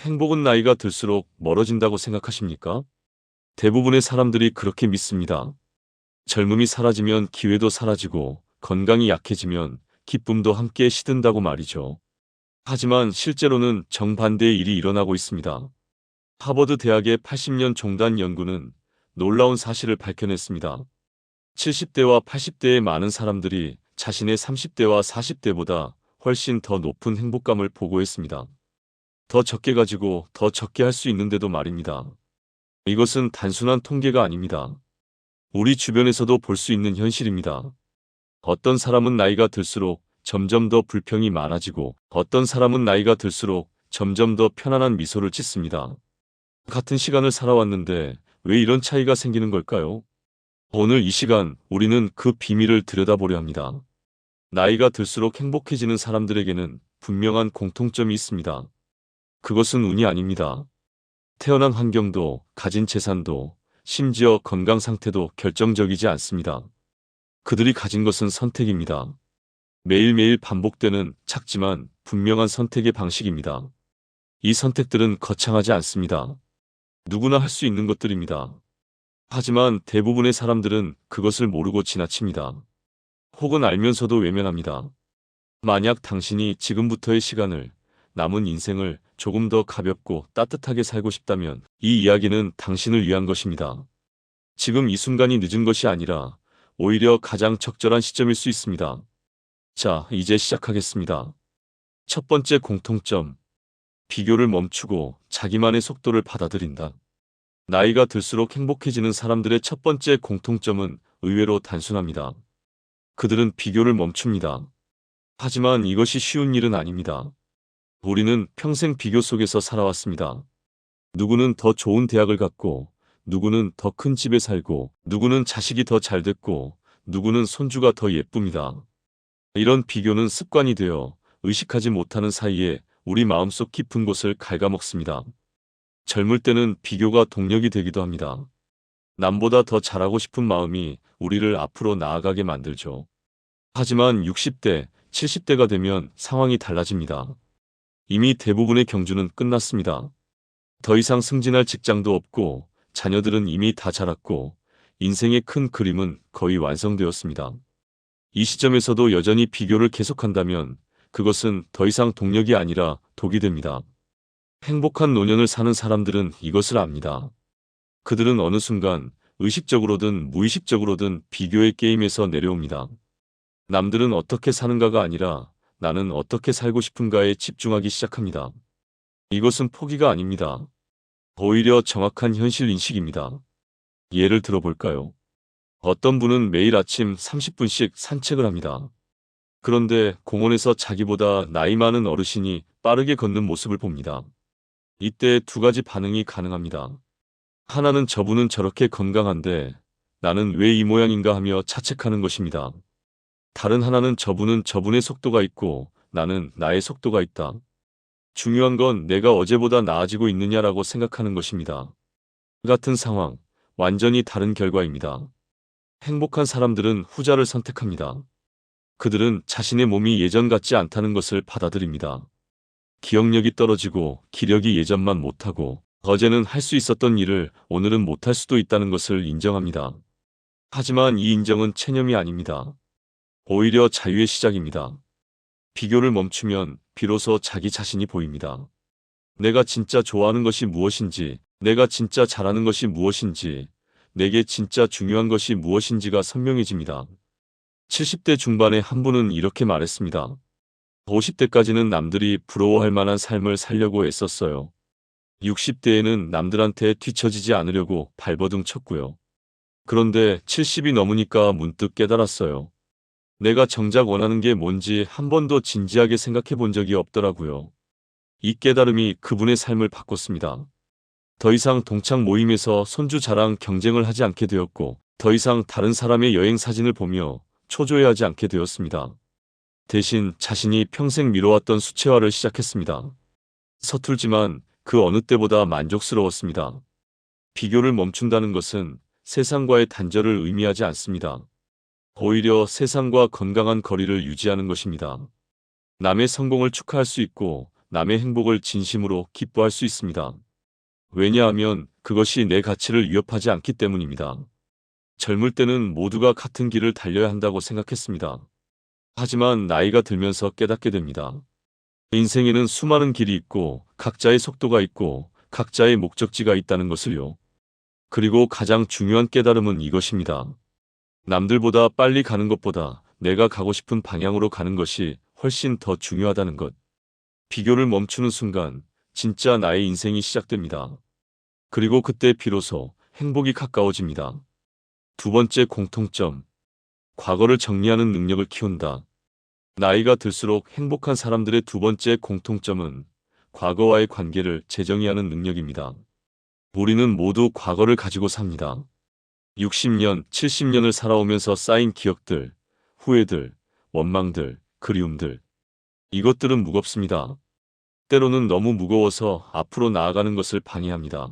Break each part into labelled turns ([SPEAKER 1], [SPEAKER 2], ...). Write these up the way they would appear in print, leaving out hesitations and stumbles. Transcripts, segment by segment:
[SPEAKER 1] 행복은 나이가 들수록 멀어진다고 생각하십니까? 대부분의 사람들이 그렇게 믿습니다. 젊음이 사라지면 기회도 사라지고 건강이 약해지면 기쁨도 함께 시든다고 말이죠. 하지만 실제로는 정반대의 일이 일어나고 있습니다. 하버드 대학의 80년 종단 연구는 놀라운 사실을 밝혀냈습니다. 70대와 80대의 많은 사람들이 자신의 30대와 40대보다 훨씬 더 높은 행복감을 보고했습니다. 더 적게 가지고 더 적게 할 수 있는데도 말입니다. 이것은 단순한 통계가 아닙니다. 우리 주변에서도 볼 수 있는 현실입니다. 어떤 사람은 나이가 들수록 점점 더 불평이 많아지고 어떤 사람은 나이가 들수록 점점 더 편안한 미소를 짓습니다. 같은 시간을 살아왔는데 왜 이런 차이가 생기는 걸까요? 오늘 이 시간 우리는 그 비밀을 들여다보려 합니다. 나이가 들수록 행복해지는 사람들에게는 분명한 공통점이 있습니다. 그것은 운이 아닙니다. 태어난 환경도, 가진 재산도, 심지어 건강 상태도 결정적이지 않습니다. 그들이 가진 것은 선택입니다. 매일매일 반복되는 작지만 분명한 선택의 방식입니다. 이 선택들은 거창하지 않습니다. 누구나 할 수 있는 것들입니다. 하지만 대부분의 사람들은 그것을 모르고 지나칩니다. 혹은 알면서도 외면합니다. 만약 당신이 지금부터의 시간을, 남은 인생을 조금 더 가볍고 따뜻하게 살고 싶다면 이 이야기는 당신을 위한 것입니다. 지금 이 순간이 늦은 것이 아니라 오히려 가장 적절한 시점일 수 있습니다. 자, 이제 시작하겠습니다. 첫 번째 공통점. 비교를 멈추고 자기만의 속도를 받아들인다. 나이가 들수록 행복해지는 사람들의 첫 번째 공통점은 의외로 단순합니다. 그들은 비교를 멈춥니다. 하지만 이것이 쉬운 일은 아닙니다. 우리는 평생 비교 속에서 살아왔습니다. 누구는 더 좋은 대학을 갔고, 누구는 더 큰 집에 살고, 누구는 자식이 더 잘 됐고, 누구는 손주가 더 예쁩니다. 이런 비교는 습관이 되어 의식하지 못하는 사이에 우리 마음속 깊은 곳을 갉아먹습니다. 젊을 때는 비교가 동력이 되기도 합니다. 남보다 더 잘하고 싶은 마음이 우리를 앞으로 나아가게 만들죠. 하지만 60대, 70대가 되면 상황이 달라집니다. 이미 대부분의 경주는 끝났습니다. 더 이상 승진할 직장도 없고 자녀들은 이미 다 자랐고 인생의 큰 그림은 거의 완성되었습니다. 이 시점에서도 여전히 비교를 계속한다면 그것은 더 이상 동력이 아니라 독이 됩니다. 행복한 노년을 사는 사람들은 이것을 압니다. 그들은 어느 순간 의식적으로든 무의식적으로든 비교의 게임에서 내려옵니다. 남들은 어떻게 사는가가 아니라 나는 어떻게 살고 싶은가에 집중하기 시작합니다. 이것은 포기가 아닙니다. 오히려 정확한 현실 인식입니다. 예를 들어볼까요? 어떤 분은 매일 아침 30분씩 산책을 합니다. 그런데 공원에서 자기보다 나이 많은 어르신이 빠르게 걷는 모습을 봅니다. 이때 두 가지 반응이 가능합니다. 하나는 저분은 저렇게 건강한데 나는 왜 이 모양인가 하며 자책하는 것입니다. 다른 하나는 저분은 저분의 속도가 있고 나는 나의 속도가 있다. 중요한 건 내가 어제보다 나아지고 있느냐라고 생각하는 것입니다. 같은 상황, 완전히 다른 결과입니다. 행복한 사람들은 후자를 선택합니다. 그들은 자신의 몸이 예전 같지 않다는 것을 받아들입니다. 기억력이 떨어지고 기력이 예전만 못하고 어제는 할 수 있었던 일을 오늘은 못할 수도 있다는 것을 인정합니다. 하지만 이 인정은 체념이 아닙니다. 오히려 자유의 시작입니다. 비교를 멈추면 비로소 자기 자신이 보입니다. 내가 진짜 좋아하는 것이 무엇인지, 내가 진짜 잘하는 것이 무엇인지, 내게 진짜 중요한 것이 무엇인지가 선명해집니다. 70대 중반의 한 분은 이렇게 말했습니다. 50대까지는 남들이 부러워할 만한 삶을 살려고 애썼어요. 60대에는 남들한테 뒤처지지 않으려고 발버둥 쳤고요. 그런데 70이 넘으니까 문득 깨달았어요. 내가 정작 원하는 게 뭔지 한 번도 진지하게 생각해 본 적이 없더라고요. 이 깨달음이 그분의 삶을 바꿨습니다. 더 이상 동창 모임에서 손주 자랑 경쟁을 하지 않게 되었고, 더 이상 다른 사람의 여행 사진을 보며 초조해하지 않게 되었습니다. 대신 자신이 평생 미뤄왔던 수채화를 시작했습니다. 서툴지만 그 어느 때보다 만족스러웠습니다. 비교를 멈춘다는 것은 세상과의 단절을 의미하지 않습니다. 오히려 세상과 건강한 거리를 유지하는 것입니다. 남의 성공을 축하할 수 있고 남의 행복을 진심으로 기뻐할 수 있습니다. 왜냐하면 그것이 내 가치를 위협하지 않기 때문입니다. 젊을 때는 모두가 같은 길을 달려야 한다고 생각했습니다. 하지만 나이가 들면서 깨닫게 됩니다. 인생에는 수많은 길이 있고 각자의 속도가 있고 각자의 목적지가 있다는 것을요. 그리고 가장 중요한 깨달음은 이것입니다. 남들보다 빨리 가는 것보다 내가 가고 싶은 방향으로 가는 것이 훨씬 더 중요하다는 것. 비교를 멈추는 순간 진짜 나의 인생이 시작됩니다. 그리고 그때 비로소 행복이 가까워집니다. 두 번째 공통점. 과거를 정리하는 능력을 키운다. 나이가 들수록 행복한 사람들의 두 번째 공통점은 과거와의 관계를 재정의하는 능력입니다. 우리는 모두 과거를 가지고 삽니다. 60년, 70년을 살아오면서 쌓인 기억들, 후회들, 원망들, 그리움들. 이것들은 무겁습니다. 때로는 너무 무거워서 앞으로 나아가는 것을 방해합니다.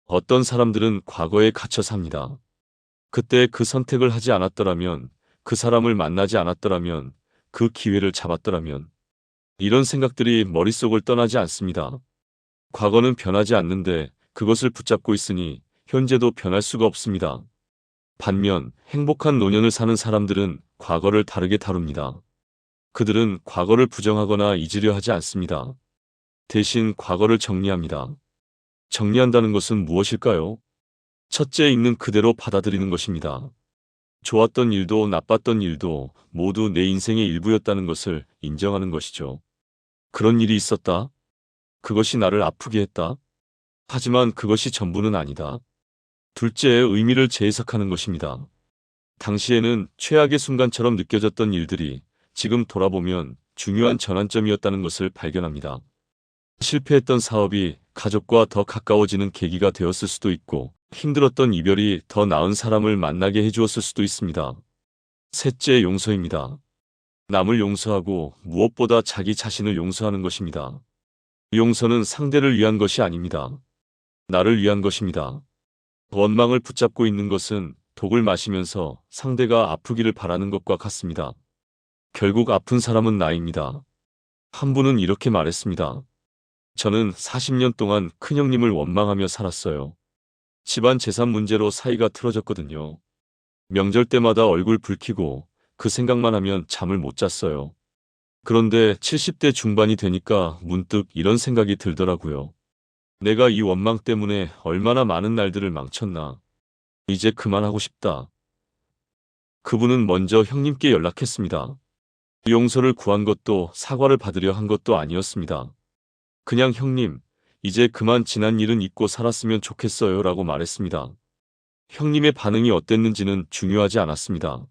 [SPEAKER 1] 어떤 사람들은 과거에 갇혀 삽니다. 그때 그 선택을 하지 않았더라면, 그 사람을 만나지 않았더라면, 그 기회를 잡았더라면, 이런 생각들이 머릿속을 떠나지 않습니다. 과거는 변하지 않는데 그것을 붙잡고 있으니 현재도 변할 수가 없습니다. 반면 행복한 노년을 사는 사람들은 과거를 다르게 다룹니다. 그들은 과거를 부정하거나 잊으려 하지 않습니다. 대신 과거를 정리합니다. 정리한다는 것은 무엇일까요? 첫째, 있는 그대로 받아들이는 것입니다. 좋았던 일도 나빴던 일도 모두 내 인생의 일부였다는 것을 인정하는 것이죠. 그런 일이 있었다. 그것이 나를 아프게 했다. 하지만 그것이 전부는 아니다. 둘째의 의미를 재해석하는 것입니다. 당시에는 최악의 순간처럼 느껴졌던 일들이 지금 돌아보면 중요한 전환점이었다는 것을 발견합니다. 실패했던 사업이 가족과 더 가까워지는 계기가 되었을 수도 있고, 힘들었던 이별이 더 나은 사람을 만나게 해주었을 수도 있습니다. 셋째, 용서입니다. 남을 용서하고 무엇보다 자기 자신을 용서하는 것입니다. 용서는 상대를 위한 것이 아닙니다. 나를 위한 것입니다. 원망을 붙잡고 있는 것은 독을 마시면서 상대가 아프기를 바라는 것과 같습니다. 결국 아픈 사람은 나입니다. 한 분은 이렇게 말했습니다. 저는 40년 동안 큰형님을 원망하며 살았어요. 집안 재산 문제로 사이가 틀어졌거든요. 명절 때마다 얼굴 붉히고 그 생각만 하면 잠을 못 잤어요. 그런데 70대 중반이 되니까 문득 이런 생각이 들더라고요. 내가 이 원망 때문에 얼마나 많은 날들을 망쳤나. 이제 그만하고 싶다. 그분은 먼저 형님께 연락했습니다. 용서를 구한 것도 사과를 받으려 한 것도 아니었습니다. 그냥 형님, 이제 그만 지난 일은 잊고 살았으면 좋겠어요 라고 말했습니다. 형님의 반응이 어땠는지는 중요하지 않았습니다.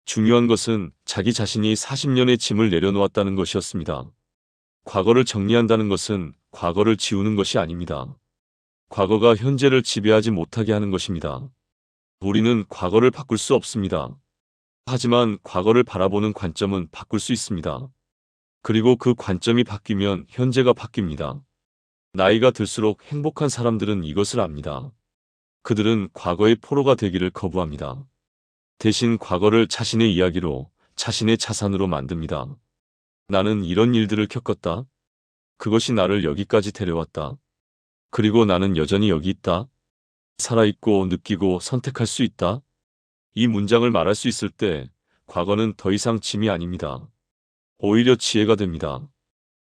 [SPEAKER 1] 중요한 것은 자기 자신이 40년의 짐을 내려놓았다는 것이었습니다. 과거를 정리한다는 것은 과거를 지우는 것이 아닙니다. 과거가 현재를 지배하지 못하게 하는 것입니다. 우리는 과거를 바꿀 수 없습니다. 하지만 과거를 바라보는 관점은 바꿀 수 있습니다. 그리고 그 관점이 바뀌면 현재가 바뀝니다. 나이가 들수록 행복한 사람들은 이것을 압니다. 그들은 과거의 포로가 되기를 거부합니다. 대신 과거를 자신의 이야기로, 자신의 자산으로 만듭니다. 나는 이런 일들을 겪었다. 그것이 나를 여기까지 데려왔다. 그리고 나는 여전히 여기 있다. 살아있고 느끼고 선택할 수 있다. 이 문장을 말할 수 있을 때 과거는 더 이상 짐이 아닙니다. 오히려 지혜가 됩니다.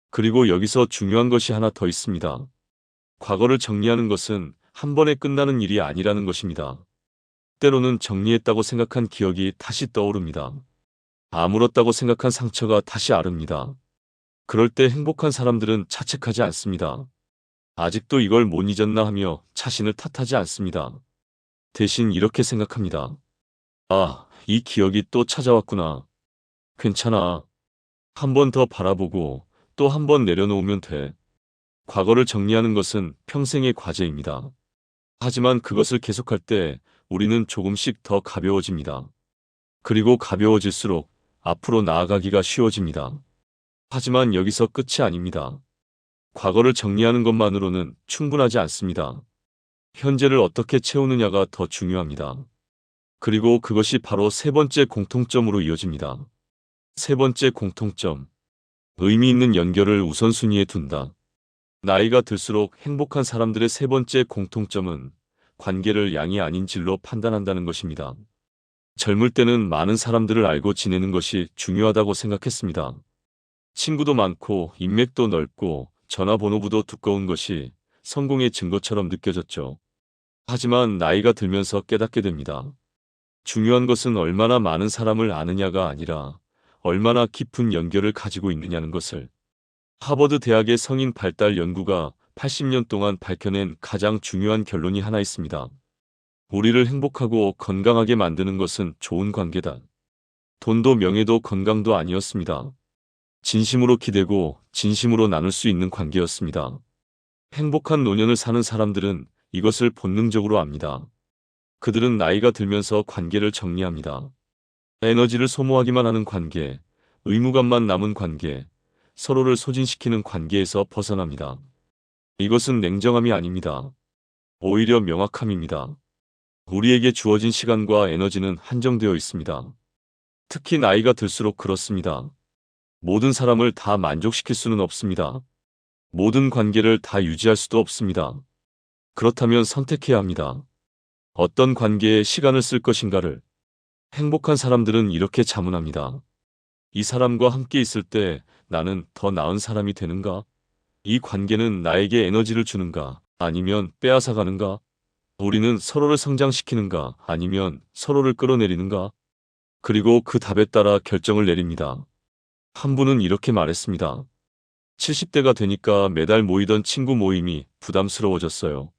[SPEAKER 1] 그리고 여기서 중요한 것이 하나 더 있습니다. 과거를 정리하는 것은 한 번에 끝나는 일이 아니라는 것입니다. 때로는 정리했다고 생각한 기억이 다시 떠오릅니다. 아물었다고 생각한 상처가 다시 아릅니다. 그럴 때 행복한 사람들은 자책하지 않습니다. 아직도 이걸 못 잊었나 하며 자신을 탓하지 않습니다. 대신 이렇게 생각합니다. 아, 이 기억이 또 찾아왔구나. 괜찮아. 한 번 더 바라보고 또 한 번 내려놓으면 돼. 과거를 정리하는 것은 평생의 과제입니다. 하지만 그것을 계속할 때 우리는 조금씩 더 가벼워집니다. 그리고 가벼워질수록 앞으로 나아가기가 쉬워집니다. 하지만 여기서 끝이 아닙니다. 과거를 정리하는 것만으로는 충분하지 않습니다. 현재를 어떻게 채우느냐가 더 중요합니다. 그리고 그것이 바로 세 번째 공통점으로 이어집니다. 세 번째 공통점. 의미 있는 연결을 우선순위에 둔다. 나이가 들수록 행복한 사람들의 세 번째 공통점은 관계를 양이 아닌 질로 판단한다는 것입니다. 젊을 때는 많은 사람들을 알고 지내는 것이 중요하다고 생각했습니다. 친구도 많고 인맥도 넓고 전화번호부도 두꺼운 것이 성공의 증거처럼 느껴졌죠. 하지만 나이가 들면서 깨닫게 됩니다. 중요한 것은 얼마나 많은 사람을 아느냐가 아니라 얼마나 깊은 연결을 가지고 있느냐는 것을. 하버드 대학의 성인 발달 연구가 80년 동안 밝혀낸 가장 중요한 결론이 하나 있습니다. 우리를 행복하고 건강하게 만드는 것은 좋은 관계다. 돈도 명예도 건강도 아니었습니다. 진심으로 기대고 진심으로 나눌 수 있는 관계였습니다. 행복한 노년을 사는 사람들은 이것을 본능적으로 압니다. 그들은 나이가 들면서 관계를 정리합니다. 에너지를 소모하기만 하는 관계, 의무감만 남은 관계, 서로를 소진시키는 관계에서 벗어납니다. 이것은 냉정함이 아닙니다. 오히려 명확함입니다. 우리에게 주어진 시간과 에너지는 한정되어 있습니다. 특히 나이가 들수록 그렇습니다. 모든 사람을 다 만족시킬 수는 없습니다. 모든 관계를 다 유지할 수도 없습니다. 그렇다면 선택해야 합니다. 어떤 관계에 시간을 쓸 것인가를. 행복한 사람들은 이렇게 자문합니다. 이 사람과 함께 있을 때 나는 더 나은 사람이 되는가? 이 관계는 나에게 에너지를 주는가? 아니면 빼앗아가는가? 우리는 서로를 성장시키는가? 아니면 서로를 끌어내리는가? 그리고 그 답에 따라 결정을 내립니다. 한 분은 이렇게 말했습니다. 70대가 되니까 매달 모이던 친구 모임이 부담스러워졌어요.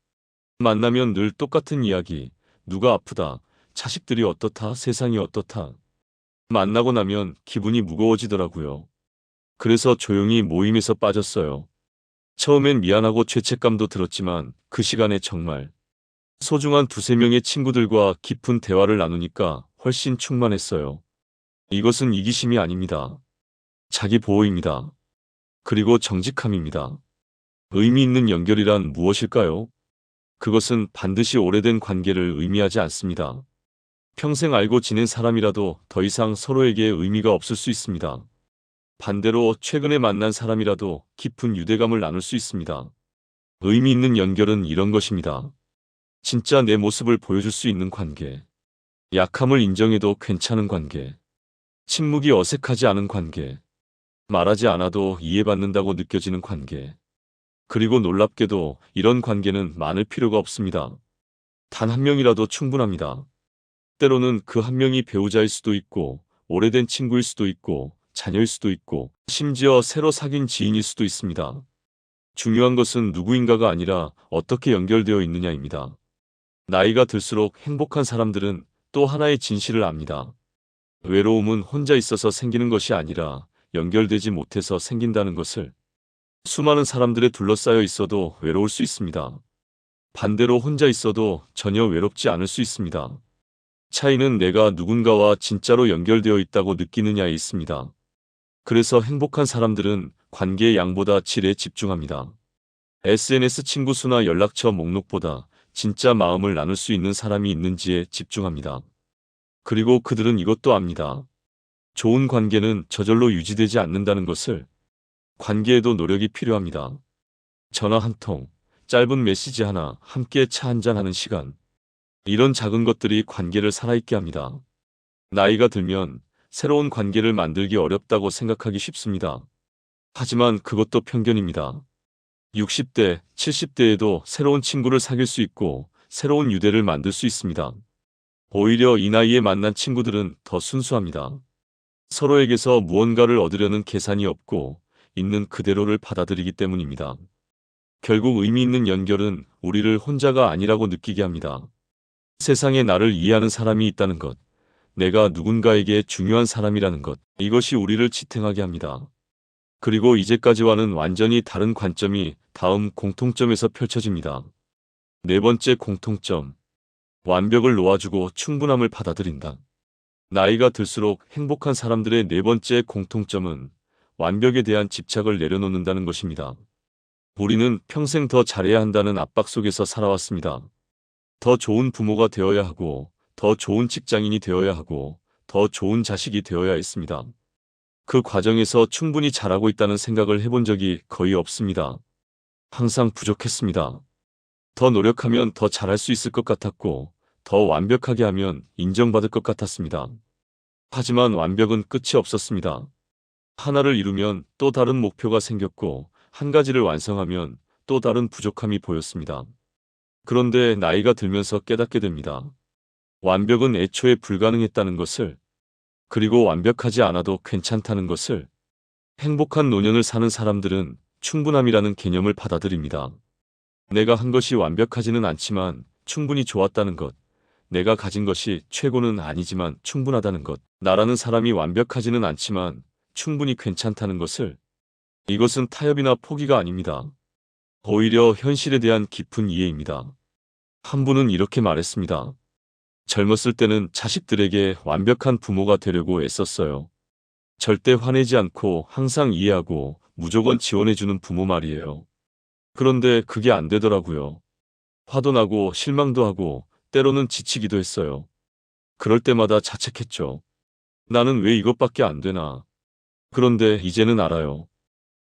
[SPEAKER 1] 만나면 늘 똑같은 이야기. 누가 아프다. 자식들이 어떻다. 세상이 어떻다. 만나고 나면 기분이 무거워지더라고요. 그래서 조용히 모임에서 빠졌어요. 처음엔 미안하고 죄책감도 들었지만 그 시간에 정말 소중한 두세 명의 친구들과 깊은 대화를 나누니까 훨씬 충만했어요. 이것은 이기심이 아닙니다. 자기 보호입니다. 그리고 정직함입니다. 의미 있는 연결이란 무엇일까요? 그것은 반드시 오래된 관계를 의미하지 않습니다. 평생 알고 지낸 사람이라도 더 이상 서로에게 의미가 없을 수 있습니다. 반대로 최근에 만난 사람이라도 깊은 유대감을 나눌 수 있습니다. 의미 있는 연결은 이런 것입니다. 진짜 내 모습을 보여줄 수 있는 관계. 약함을 인정해도 괜찮은 관계. 침묵이 어색하지 않은 관계. 말하지 않아도 이해받는다고 느껴지는 관계. 그리고 놀랍게도 이런 관계는 많을 필요가 없습니다. 단 한 명이라도 충분합니다. 때로는 그 한 명이 배우자일 수도 있고, 오래된 친구일 수도 있고, 자녀일 수도 있고, 심지어 새로 사귄 지인일 수도 있습니다. 중요한 것은 누구인가가 아니라 어떻게 연결되어 있느냐입니다. 나이가 들수록 행복한 사람들은 또 하나의 진실을 압니다. 외로움은 혼자 있어서 생기는 것이 아니라 연결되지 못해서 생긴다는 것을. 수많은 사람들에 둘러싸여 있어도 외로울 수 있습니다. 반대로 혼자 있어도 전혀 외롭지 않을 수 있습니다. 차이는 내가 누군가와 진짜로 연결되어 있다고 느끼느냐에 있습니다. 그래서 행복한 사람들은 관계의 양보다 질에 집중합니다. SNS 친구 수나 연락처 목록보다 진짜 마음을 나눌 수 있는 사람이 있는지에 집중합니다. 그리고 그들은 이것도 압니다. 좋은 관계는 저절로 유지되지 않는다는 것을. 관계에도 노력이 필요합니다. 전화 한 통, 짧은 메시지 하나, 함께 차 한잔 하는 시간. 이런 작은 것들이 관계를 살아있게 합니다. 나이가 들면 새로운 관계를 만들기 어렵다고 생각하기 쉽습니다. 하지만 그것도 편견입니다. 60대, 70대에도 새로운 친구를 사귈 수 있고 새로운 유대를 만들 수 있습니다. 오히려 이 나이에 만난 친구들은 더 순수합니다. 서로에게서 무언가를 얻으려는 계산이 없고 있는 그대로를 받아들이기 때문입니다. 결국 의미 있는 연결은 우리를 혼자가 아니라고 느끼게 합니다. 세상에 나를 이해하는 사람이 있다는 것, 내가 누군가에게 중요한 사람이라는 것, 이것이 우리를 지탱하게 합니다. 그리고 이제까지와는 완전히 다른 관점이 다음 공통점에서 펼쳐집니다. 네 번째 공통점, 완벽을 놓아주고 충분함을 받아들인다. 나이가 들수록 행복한 사람들의 네 번째 공통점은 완벽에 대한 집착을 내려놓는다는 것입니다. 우리는 평생 더 잘해야 한다는 압박 속에서 살아왔습니다. 더 좋은 부모가 되어야 하고, 더 좋은 직장인이 되어야 하고, 더 좋은 자식이 되어야 했습니다. 그 과정에서 충분히 잘하고 있다는 생각을 해본 적이 거의 없습니다. 항상 부족했습니다. 더 노력하면 더 잘할 수 있을 것 같았고, 더 완벽하게 하면 인정받을 것 같았습니다. 하지만 완벽은 끝이 없었습니다. 하나를 이루면 또 다른 목표가 생겼고, 한 가지를 완성하면 또 다른 부족함이 보였습니다. 그런데 나이가 들면서 깨닫게 됩니다. 완벽은 애초에 불가능했다는 것을, 그리고 완벽하지 않아도 괜찮다는 것을. 행복한 노년을 사는 사람들은 충분함이라는 개념을 받아들입니다. 내가 한 것이 완벽하지는 않지만 충분히 좋았다는 것. 내가 가진 것이 최고는 아니지만 충분하다는 것. 나라는 사람이 완벽하지는 않지만 충분히 괜찮다는 것을. 이것은 타협이나 포기가 아닙니다. 오히려 현실에 대한 깊은 이해입니다. 한 분은 이렇게 말했습니다. 젊었을 때는 자식들에게 완벽한 부모가 되려고 애썼어요. 절대 화내지 않고 항상 이해하고 무조건 지원해주는 부모 말이에요. 그런데 그게 안 되더라고요. 화도 나고 실망도 하고 때로는 지치기도 했어요. 그럴 때마다 자책했죠. 나는 왜 이것밖에 안 되나. 그런데 이제는 알아요.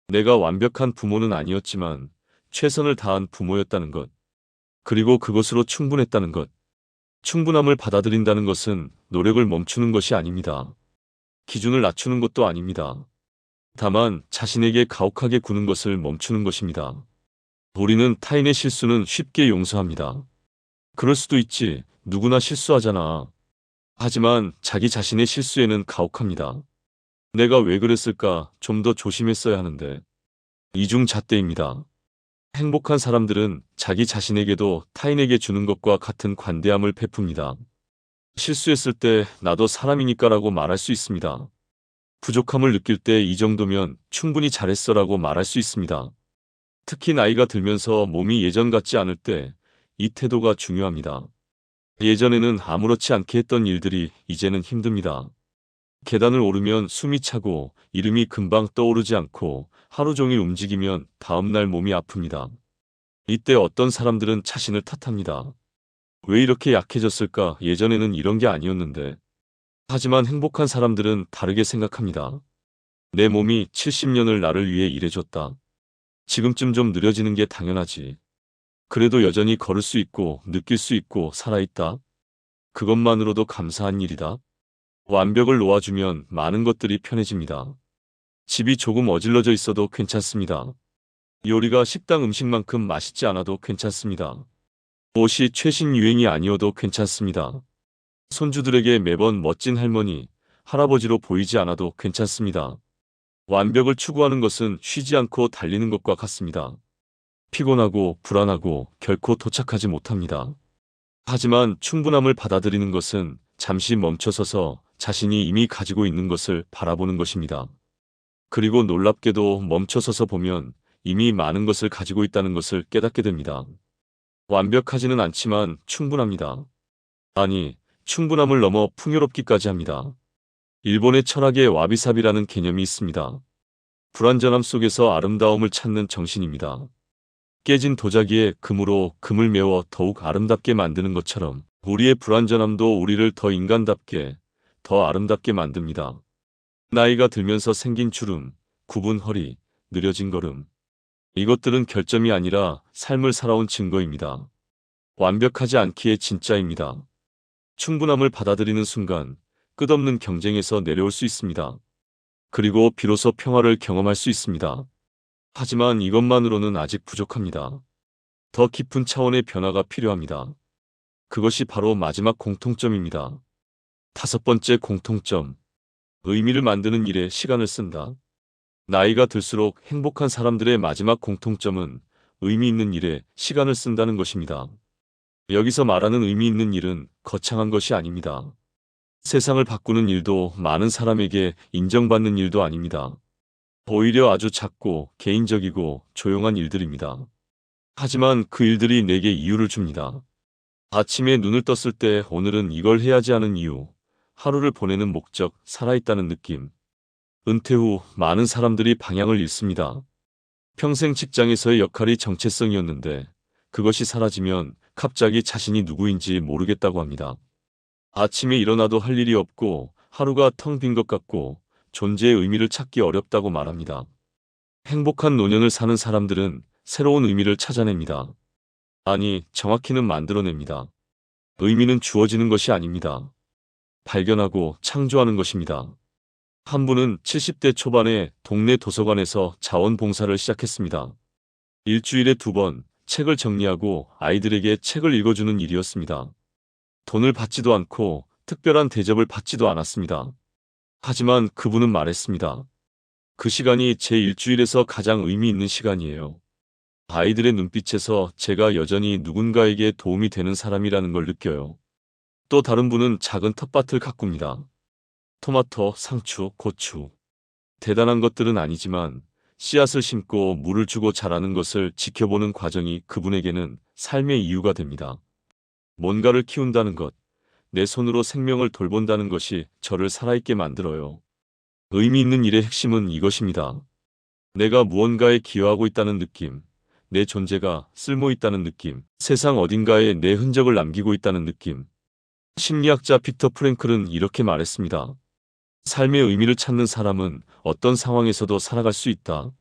[SPEAKER 1] 내가 완벽한 부모는 아니었지만 최선을 다한 부모였다는 것. 그리고 그것으로 충분했다는 것. 충분함을 받아들인다는 것은 노력을 멈추는 것이 아닙니다. 기준을 낮추는 것도 아닙니다. 다만 자신에게 가혹하게 구는 것을 멈추는 것입니다. 우리는 타인의 실수는 쉽게 용서합니다. 그럴 수도 있지. 누구나 실수하잖아. 하지만 자기 자신의 실수에는 가혹합니다. 내가 왜 그랬을까? 좀 더 조심했어야 하는데. 이중잣대입니다. 행복한 사람들은 자기 자신에게도 타인에게 주는 것과 같은 관대함을 베풉니다. 실수했을 때 나도 사람이니까라고 말할 수 있습니다. 부족함을 느낄 때 이 정도면 충분히 잘했어라고 말할 수 있습니다. 특히 나이가 들면서 몸이 예전 같지 않을 때 이 태도가 중요합니다. 예전에는 아무렇지 않게 했던 일들이 이제는 힘듭니다. 계단을 오르면 숨이 차고 이름이 금방 떠오르지 않고 하루 종일 움직이면 다음날 몸이 아픕니다. 이때 어떤 사람들은 자신을 탓합니다. 왜 이렇게 약해졌을까? 예전에는 이런 게 아니었는데. 하지만 행복한 사람들은 다르게 생각합니다. 내 몸이 70년을 나를 위해 일해줬다. 지금쯤 좀 느려지는 게 당연하지. 그래도 여전히 걸을 수 있고 느낄 수 있고 살아있다. 그것만으로도 감사한 일이다. 완벽을 놓아주면 많은 것들이 편해집니다. 집이 조금 어질러져 있어도 괜찮습니다. 요리가 식당 음식만큼 맛있지 않아도 괜찮습니다. 옷이 최신 유행이 아니어도 괜찮습니다. 손주들에게 매번 멋진 할머니, 할아버지로 보이지 않아도 괜찮습니다. 완벽을 추구하는 것은 쉬지 않고 달리는 것과 같습니다. 피곤하고 불안하고 결코 도착하지 못합니다. 하지만 충분함을 받아들이는 것은 잠시 멈춰서서 자신이 이미 가지고 있는 것을 바라보는 것입니다. 그리고 놀랍게도 멈춰서서 보면 이미 많은 것을 가지고 있다는 것을 깨닫게 됩니다. 완벽하지는 않지만 충분합니다. 아니, 충분함을 넘어 풍요롭기까지 합니다. 일본의 철학에 와비사비라는 개념이 있습니다. 불완전함 속에서 아름다움을 찾는 정신입니다. 깨진 도자기에 금으로 금을 메워 더욱 아름답게 만드는 것처럼 우리의 불완전함도 우리를 더 인간답게, 더 아름답게 만듭니다. 나이가 들면서 생긴 주름, 굽은 허리, 느려진 걸음. 이것들은 결점이 아니라 삶을 살아온 증거입니다. 완벽하지 않기에 진짜입니다. 충분함을 받아들이는 순간 끝없는 경쟁에서 내려올 수 있습니다. 그리고 비로소 평화를 경험할 수 있습니다. 하지만 이것만으로는 아직 부족합니다. 더 깊은 차원의 변화가 필요합니다. 그것이 바로 마지막 공통점입니다. 5번째 공통점. 의미를 만드는 일에 시간을 쓴다. 나이가 들수록 행복한 사람들의 마지막 공통점은 의미 있는 일에 시간을 쓴다는 것입니다. 여기서 말하는 의미 있는 일은 거창한 것이 아닙니다. 세상을 바꾸는 일도 많은 사람에게 인정받는 일도 아닙니다. 오히려 아주 작고 개인적이고 조용한 일들입니다. 하지만 그 일들이 내게 이유를 줍니다. 아침에 눈을 떴을 때 오늘은 이걸 해야지 하는 이유, 하루를 보내는 목적, 살아있다는 느낌. 은퇴 후 많은 사람들이 방향을 잃습니다. 평생 직장에서의 역할이 정체성이었는데 그것이 사라지면 갑자기 자신이 누구인지 모르겠다고 합니다. 아침에 일어나도 할 일이 없고 하루가 텅 빈 것 같고 존재의 의미를 찾기 어렵다고 말합니다. 행복한 노년을 사는 사람들은 새로운 의미를 찾아냅니다. 아니, 정확히는 만들어냅니다. 의미는 주어지는 것이 아닙니다. 발견하고 창조하는 것입니다. 한 분은 70대 초반에 동네 도서관에서 자원봉사를 시작했습니다. 일주일에 2번 책을 정리하고 아이들에게 책을 읽어주는 일이었습니다. 돈을 받지도 않고 특별한 대접을 받지도 않았습니다. 하지만 그분은 말했습니다. 그 시간이 제 일주일에서 가장 의미 있는 시간이에요. 아이들의 눈빛에서 제가 여전히 누군가에게 도움이 되는 사람이라는 걸 느껴요. 또 다른 분은 작은 텃밭을 가꿉니다. 토마토, 상추, 고추. 대단한 것들은 아니지만 씨앗을 심고 물을 주고 자라는 것을 지켜보는 과정이 그분에게는 삶의 이유가 됩니다. 뭔가를 키운다는 것, 내 손으로 생명을 돌본다는 것이 저를 살아있게 만들어요. 의미 있는 일의 핵심은 이것입니다. 내가 무언가에 기여하고 있다는 느낌, 내 존재가 쓸모 있다는 느낌, 세상 어딘가에 내 흔적을 남기고 있다는 느낌. 심리학자 빅터 프랭클은 이렇게 말했습니다. 삶의 의미를 찾는 사람은 어떤 상황에서도 살아갈 수 있다.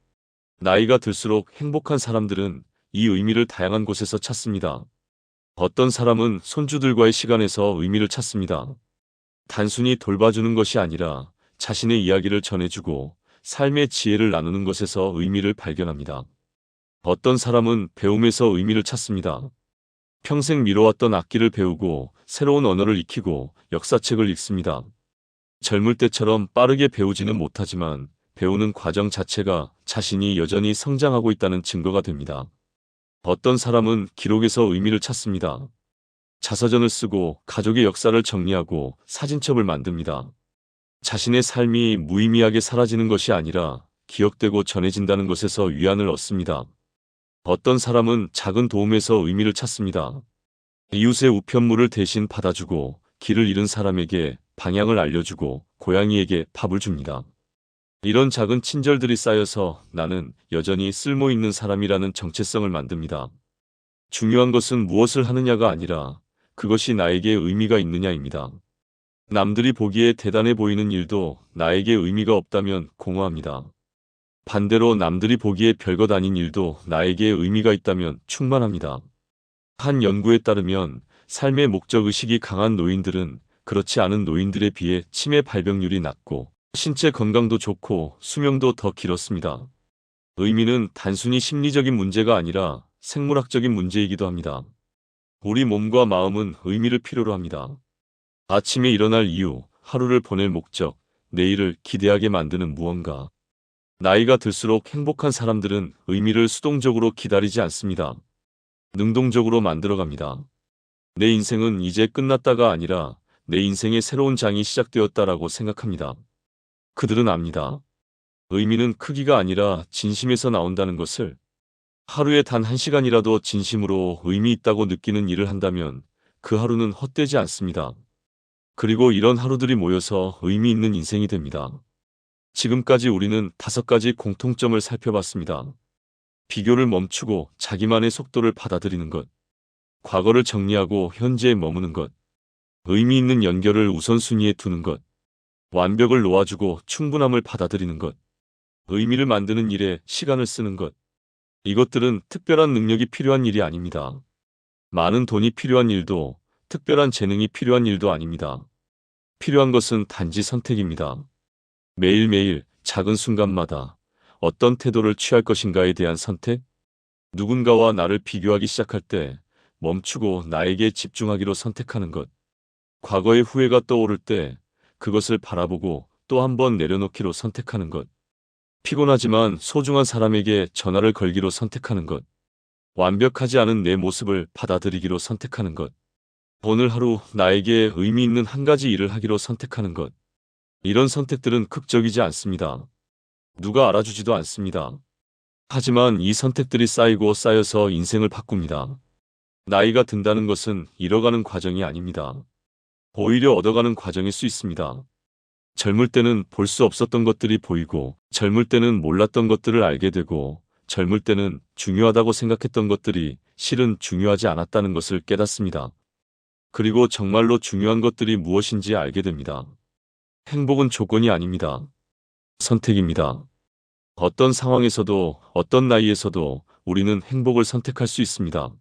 [SPEAKER 1] 나이가 들수록 행복한 사람들은 이 의미를 다양한 곳에서 찾습니다. 어떤 사람은 손주들과의 시간에서 의미를 찾습니다. 단순히 돌봐주는 것이 아니라 자신의 이야기를 전해주고 삶의 지혜를 나누는 것에서 의미를 발견합니다. 어떤 사람은 배움에서 의미를 찾습니다. 평생 미뤄왔던 악기를 배우고 새로운 언어를 익히고 역사책을 읽습니다. 젊을 때처럼 빠르게 배우지는 못하지만 배우는 과정 자체가 자신이 여전히 성장하고 있다는 증거가 됩니다. 어떤 사람은 기록에서 의미를 찾습니다. 자서전을 쓰고 가족의 역사를 정리하고 사진첩을 만듭니다. 자신의 삶이 무의미하게 사라지는 것이 아니라 기억되고 전해진다는 것에서 위안을 얻습니다. 어떤 사람은 작은 도움에서 의미를 찾습니다. 이웃의 우편물을 대신 받아주고 길을 잃은 사람에게 방향을 알려주고 고양이에게 밥을 줍니다. 이런 작은 친절들이 쌓여서 나는 여전히 쓸모있는 사람이라는 정체성을 만듭니다. 중요한 것은 무엇을 하느냐가 아니라 그것이 나에게 의미가 있느냐입니다. 남들이 보기에 대단해 보이는 일도 나에게 의미가 없다면 공허합니다. 반대로 남들이 보기에 별것 아닌 일도 나에게 의미가 있다면 충만합니다. 한 연구에 따르면 삶의 목적의식이 강한 노인들은 그렇지 않은 노인들에 비해 치매 발병률이 낮고 신체 건강도 좋고 수명도 더 길었습니다. 의미는 단순히 심리적인 문제가 아니라 생물학적인 문제이기도 합니다. 우리 몸과 마음은 의미를 필요로 합니다. 아침에 일어날 이유, 하루를 보낼 목적, 내일을 기대하게 만드는 무언가. 나이가 들수록 행복한 사람들은 의미를 수동적으로 기다리지 않습니다. 능동적으로 만들어갑니다. 내 인생은 이제 끝났다가 아니라 내 인생의 새로운 장이 시작되었다라고 생각합니다. 그들은 압니다. 의미는 크기가 아니라 진심에서 나온다는 것을. 하루에 단 1시간이라도 진심으로 의미 있다고 느끼는 일을 한다면 그 하루는 헛되지 않습니다. 그리고 이런 하루들이 모여서 의미 있는 인생이 됩니다. 지금까지 우리는 5가지 공통점을 살펴봤습니다. 비교를 멈추고 자기만의 속도를 받아들이는 것. 과거를 정리하고 현재에 머무는 것. 의미 있는 연결을 우선순위에 두는 것. 완벽을 놓아주고 충분함을 받아들이는 것. 의미를 만드는 일에 시간을 쓰는 것. 이것들은 특별한 능력이 필요한 일이 아닙니다. 많은 돈이 필요한 일도, 특별한 재능이 필요한 일도 아닙니다. 필요한 것은 단지 선택입니다. 매일매일 작은 순간마다 어떤 태도를 취할 것인가에 대한 선택? 누군가와 나를 비교하기 시작할 때 멈추고 나에게 집중하기로 선택하는 것. 과거의 후회가 떠오를 때 그것을 바라보고 또 한 번 내려놓기로 선택하는 것. 피곤하지만 소중한 사람에게 전화를 걸기로 선택하는 것. 완벽하지 않은 내 모습을 받아들이기로 선택하는 것. 오늘 하루 나에게 의미 있는 한 가지 일을 하기로 선택하는 것. 이런 선택들은 극적이지 않습니다. 누가 알아주지도 않습니다. 하지만 이 선택들이 쌓이고 쌓여서 인생을 바꿉니다. 나이가 든다는 것은 잃어가는 과정이 아닙니다. 오히려 얻어가는 과정일 수 있습니다. 젊을 때는 볼 수 없었던 것들이 보이고, 젊을 때는 몰랐던 것들을 알게 되고, 젊을 때는 중요하다고 생각했던 것들이 실은 중요하지 않았다는 것을 깨닫습니다. 그리고 정말로 중요한 것들이 무엇인지 알게 됩니다. 행복은 조건이 아닙니다. 선택입니다. 어떤 상황에서도 어떤 나이에서도 우리는 행복을 선택할 수 있습니다.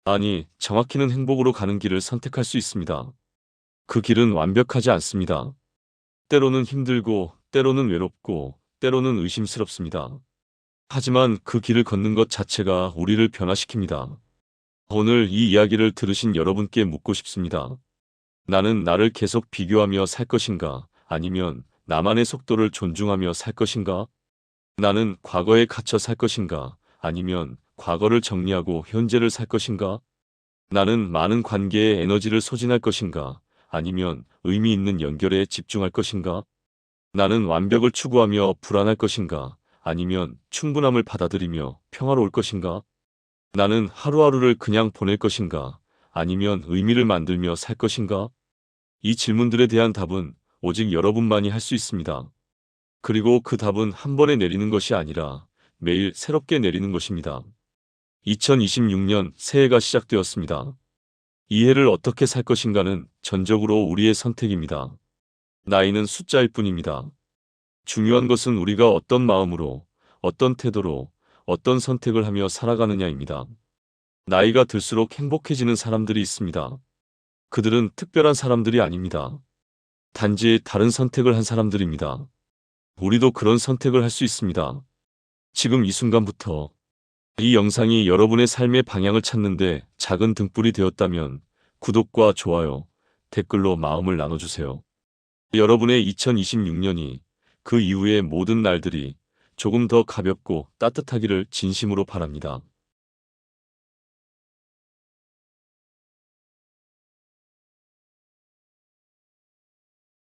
[SPEAKER 1] 아니, 정확히는 행복으로 가는 길을 선택할 수 있습니다. 그 길은 완벽하지 않습니다. 때로는 힘들고, 때로는 외롭고, 때로는 의심스럽습니다. 하지만 그 길을 걷는 것 자체가 우리를 변화시킵니다. 오늘 이 이야기를 들으신 여러분께 묻고 싶습니다. 나는 나를 계속 비교하며 살 것인가? 아니면 나만의 속도를 존중하며 살 것인가? 나는 과거에 갇혀 살 것인가? 아니면 과거를 정리하고 현재를 살 것인가? 나는 많은 관계에 에너지를 소진할 것인가? 아니면 의미 있는 연결에 집중할 것인가? 나는 완벽을 추구하며 불안할 것인가? 아니면 충분함을 받아들이며 평화로울 것인가? 나는 하루하루를 그냥 보낼 것인가? 아니면 의미를 만들며 살 것인가? 이 질문들에 대한 답은 오직 여러분만이 할 수 있습니다. 그리고 그 답은 한 번에 내리는 것이 아니라 매일 새롭게 내리는 것입니다. 2026년 새해가 시작되었습니다. 이 해를 어떻게 살 것인가는 전적으로 우리의 선택입니다. 나이는 숫자일 뿐입니다. 중요한 것은 우리가 어떤 마음으로, 어떤 태도로, 어떤 선택을 하며 살아가느냐입니다. 나이가 들수록 행복해지는 사람들이 있습니다. 그들은 특별한 사람들이 아닙니다. 단지 다른 선택을 한 사람들입니다. 우리도 그런 선택을 할 수 있습니다. 지금 이 순간부터 이 영상이 여러분의 삶의 방향을 찾는데 작은 등불이 되었다면 구독과 좋아요, 댓글로 마음을 나눠주세요. 여러분의 2026년이 그 이후의 모든 날들이 조금 더 가볍고 따뜻하기를 진심으로 바랍니다.